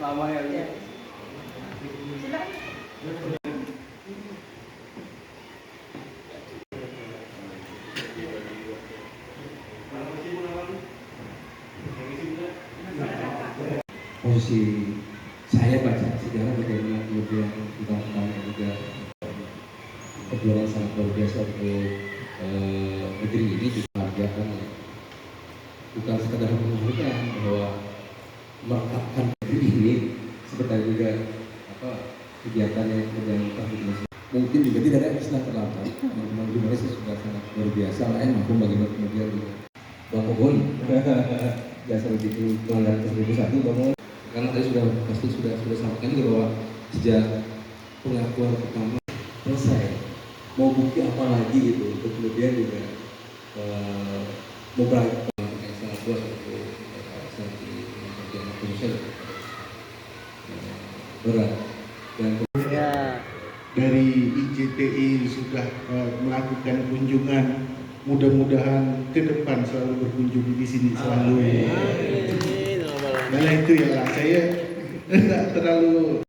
lama ya. Posisi saya baca sejarah bagaimana kemudian kita juga perjuangan sangat luar biasa untuk negeri ini dihargakan, bukan sekadar menghargai bahwa merekatkan negeri ini seperti juga kegiatan yang kemudian mungkin juga tidak ada istilah terlambat. Teman-teman jurnalis sudah sangat luar biasa lah ya, maupun bagaimana kemudian juga Bang Obon biasa begitu pelanggaran 2001 Bang, karena tadi sudah sampaikan juga bahwa sejak pengakuan pertama selesai, mau bukti apa lagi gitu untuk kemudian juga mau berakhir yang sangat luas untuk strategi perjalanan khususnya berat. Dan dari IJTI sudah melakukan kunjungan, mudah-mudahan ke depan selalu berkunjung di sini selalu. Nah itu ya lah, saya tidak terlalu